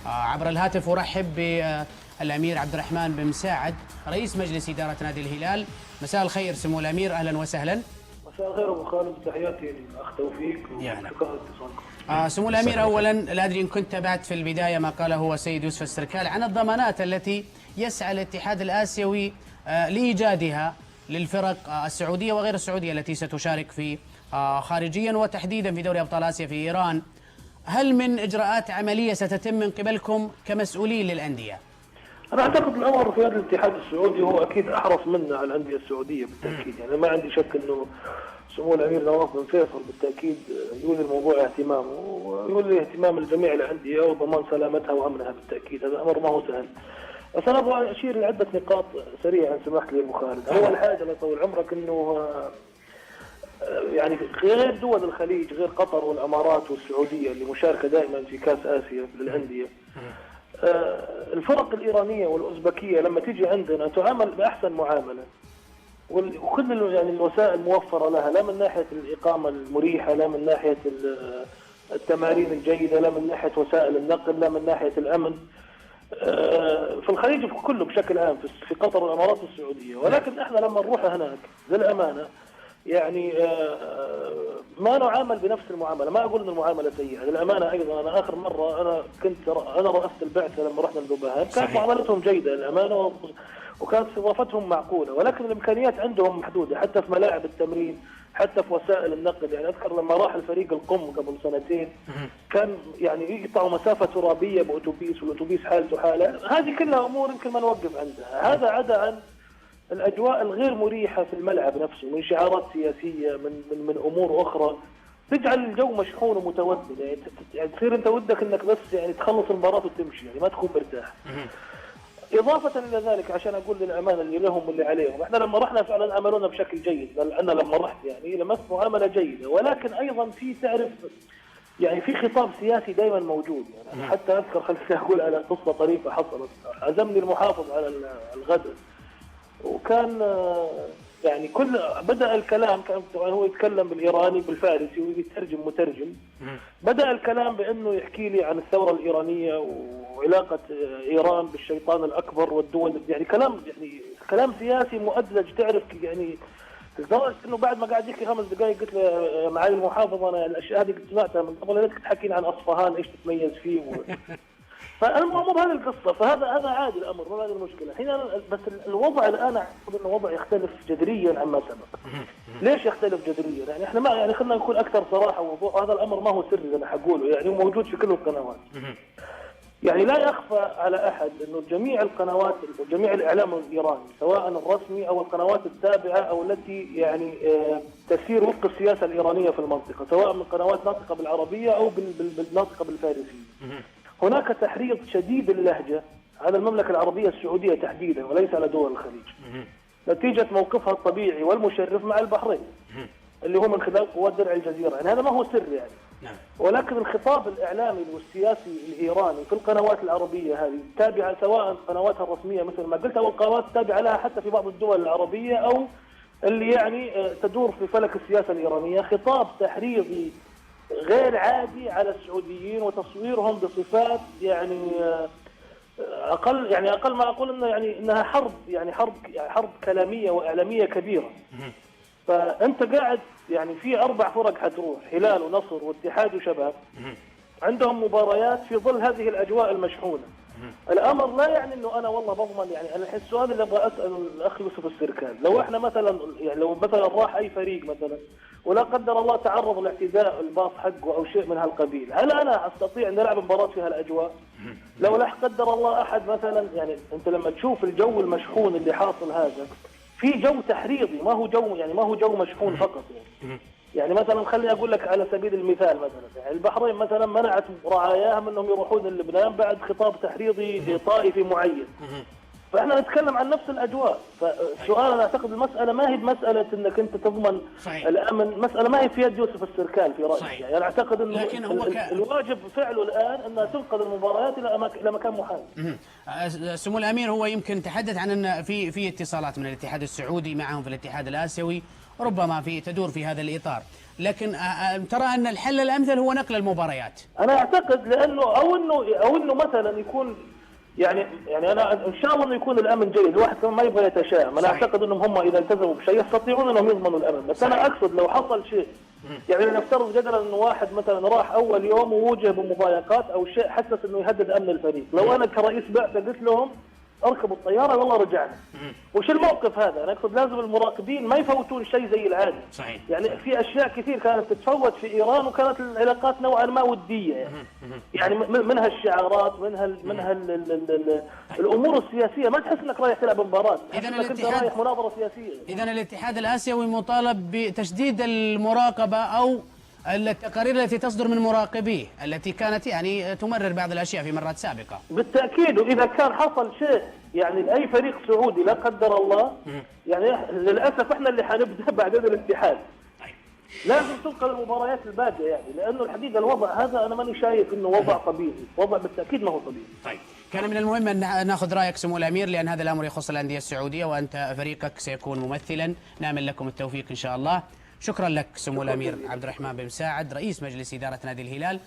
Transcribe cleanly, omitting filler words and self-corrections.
عبر الهاتف أرحب بالأمير عبد الرحمن بن مساعد رئيس مجلس إدارة نادي الهلال. مساء الخير سمو الأمير، أهلا وسهلا. مساء الخير أبو خالد، تحياتي للأخ توفيق وشكرا لاتصالكم. سمو الأمير، أولا لا أدري إن كنت تابعت في البداية ما قاله هو السيد يوسف السركال عن الضمانات التي يسعى الاتحاد الآسيوي لإيجادها للفرق السعودية وغير السعودية التي ستشارك في خارجيا وتحديدا في دوري أبطال آسيا في إيران. هل من إجراءات عملية ستتم من قبلكم كمسؤولين للأندية؟ أنا أعتقد الأمر في هذا الاتحاد السعودي هو أكيد أحرص منا على الأندية السعودية بالتأكيد، يعني ما عندي شك أنه سمو الأمير نواف بن فيصل بالتأكيد يولي الموضوع اهتمامه ويولي اهتمام الجميع الأندية وضمان سلامتها وأمنها بالتأكيد. هذا أمر ما هو سهل، بس أنا أبغى أشير لعدة نقاط سريعة إن سمحت لي أبو خالد. أول حاجة الله يطول عمرك أنه يعني غير دول الخليج، غير قطر والامارات والسعوديه اللي مشاركه دائما في كاس اسيا للانديه، الفرق الايرانيه والاوزبكيه لما تيجي عندنا تعامل باحسن معامله، وكل يعني الوسائل موفره لها، لا من ناحيه الاقامه المريحه، لا من ناحيه التمارين الجيده، لا من ناحيه وسائل النقل، لا من ناحيه الامن. في الخليج كله بشكل عام، في قطر والامارات والسعوديه. ولكن احنا لما نروح هناك للامانه يعني ما نعامل بنفس المعامله. ما اقول ان المعامله سيئه، للامانه ايضا انا اخر مره انا رأست البعثه لما رحنا لدبي، كانت معاملتهم جيده للامانه وكانت استضافتهم معقوله، ولكن الامكانيات عندهم محدوده حتى في ملاعب التمرين، حتى في وسائل النقل. يعني اذكر لما راح الفريق القم قبل سنتين كان يعني يقطعوا مسافه ترابيه باتوبيس، والاتوبيس حالته حاله. هذه كلها امور يمكن ما نوقف عندها. هذا عدا عن الاجواء الغير مريحه في الملعب نفسه، من شعارات سياسيه، من امور اخرى تجعل الجو مشحون ومتودد. يعني تصير انت ودك انك بس يعني تخلص المباراه وتمشي، يعني ما تكون مرتاح. اضافه الى ذلك عشان اقول للامانه اللي لهم واللي عليهم، احنا لما رحنا فعلا عملونا بشكل جيد، انا لما رحت يعني لمست معامله جيده، ولكن ايضا في تعرف يعني في خطاب سياسي دائما موجود. يعني حتى اذكر خليني اقول على قصه طريفه حصلت. عزمني المحافظ على الغداء، وكان يعني كل بدأ الكلام، كان هو يتكلم بالإيراني بالفارسي ويترجم مترجم. بدأ الكلام بأنه يحكي لي عن الثورة الإيرانية وعلاقة إيران بالشيطان الأكبر والدول، يعني كلام سياسي مؤدلج تعرف، يعني لدرجة إنه بعد ما قاعد يحكي 5 دقائق قلت له معالي المحافظ أنا الأشياء هذه سمعتها من قبل، ليش تحكين عن أصفهان إيش تتميز فيه فالمهم هذه القصه. فهذا عادي الامر، ما هذه المشكله. الحين بس الوضع الان اعتقد انه وضع يختلف جذريا عما سبق. ليش يختلف جذريا؟ يعني احنا ما يعني خلينا نكون اكثر صراحه ووضوح، وهذا الامر ما هو سري انا حقوله، يعني موجود في كل القنوات. يعني لا يخفى على احد انه جميع القنوات وجميع الاعلام الايراني سواء الرسمي او القنوات التابعه او التي يعني تسير وفق السياسه الايرانيه في المنطقه، سواء من قنوات ناطقه بالعربيه او بالناطقه بالفارسيه، هناك تحريض شديد اللهجة على المملكة العربية السعودية تحديدا وليس على دول الخليج، نتيجة موقفها الطبيعي والمشرف مع البحرين اللي هو من خلال قوات درع الجزيرة. يعني هذا ما هو سر يعني. ولكن الخطاب الإعلامي والسياسي الإيراني في القنوات العربية هذه تابعة، سواء قنواتها الرسمية مثل ما قلت أو القنوات التابعة لها حتى في بعض الدول العربية أو اللي يعني تدور في فلك السياسة الإيرانية، خطاب تحريضي غير عادي على السعوديين وتصويرهم بصفات يعني اقل ما اقول انه يعني انها حرب كلاميه واعلاميه كبيره. فانت قاعد يعني في 4 فرق حتروح، هلال ونصر واتحاد وشباب، عندهم مباريات في ظل هذه الاجواء المشحونه. الامر لا يعني انه انا والله بضمن، يعني انا الحين السؤال اللي ابغى اساله الاخ يوسف السركال، لو احنا مثلا يعني لو مثلا راح اي فريق مثلا ولا قدر الله تعرض لاعتداء الباص حقه او شيء من هالقبيل، هل انا استطيع ان العب مباراه في هالاجواء؟ لو لا قدر الله احد مثلا، يعني انت لما تشوف الجو المشحون اللي حاصل هذا، في جو تحريضي، ما هو جو مشحون فقط يعني مثلا خليني اقول لك على سبيل المثال، مثلا يعني البحرين مثلا منعت رعاياهم انهم يروحون للبنان بعد خطاب تحريضي طائفي معين. فاحنا نتكلم عن نفس الاجواء. فالسؤال انا اعتقد المساله ما هي بمساله انك انت تضمن الامن، مساله ما هي في يد يوسف السركال في رايي. يعني انا اعتقد انه الواجب فعله الان انها تنقل المباريات الى مكان محايد. سمو الامير، هو يمكن تحدث عن ان في اتصالات من الاتحاد السعودي معهم في الاتحاد الاسيوي، ربما تدور في هذا الإطار. لكن ترى أن الحل الأمثل هو نقل المباريات. انا اعتقد لانه او انه مثلا يكون يعني انا ان شاء الله انه يكون الامن جيد، الواحد كمان ما يبغى يتشائم، انا اعتقد انهم هم اذا التزموا بشيء يستطيعون انهم يضمنوا الامن، بس انا اقصد لو حصل شيء يعني نفترض جدلا انه واحد مثلا راح اول يوم ووجه بمضايقات او شيء حسس انه يهدد امن الفريق، لو انا كرئيس بعثه قلت لهم اركبوا الطياره والله رجعنا. وش الموقف هذا؟ انا اقصد لازم المراقبين ما يفوتون شيء زي العادي. صحيح. يعني في اشياء كثير كانت تتفوت في ايران وكانت العلاقات نوعا ما وديه يعني منها الشعارات، منها الامور السياسيه، ما تحس انك رايح تلعب مباراه، إذن انك رايح مناظره سياسيه. اذا الاتحاد الاسيوي مطالب بتشديد المراقبه او التقارير التي تصدر من مراقبيه التي كانت يعني تمرر بعض الاشياء في مرات سابقه. بالتاكيد، واذا كان حصل شيء يعني لاي فريق سعودي لا قدر الله، يعني للاسف احنا اللي حنبدا بعدين الاتحاد. لازم تنقل المباريات الباقيه يعني، لانه الحقيقه الوضع هذا انا ماني شايف انه وضع طبيعي، وضع بالتاكيد ما هو طبيعي. طيب، كان من المهم ان ناخذ رايك سمو الامير، لان هذا الامر يخص الانديه السعوديه وانت فريقك سيكون ممثلا، نامل لكم التوفيق ان شاء الله. شكرا لك سمو الامير عبد الرحمن بن مساعد رئيس مجلس اداره نادي الهلال.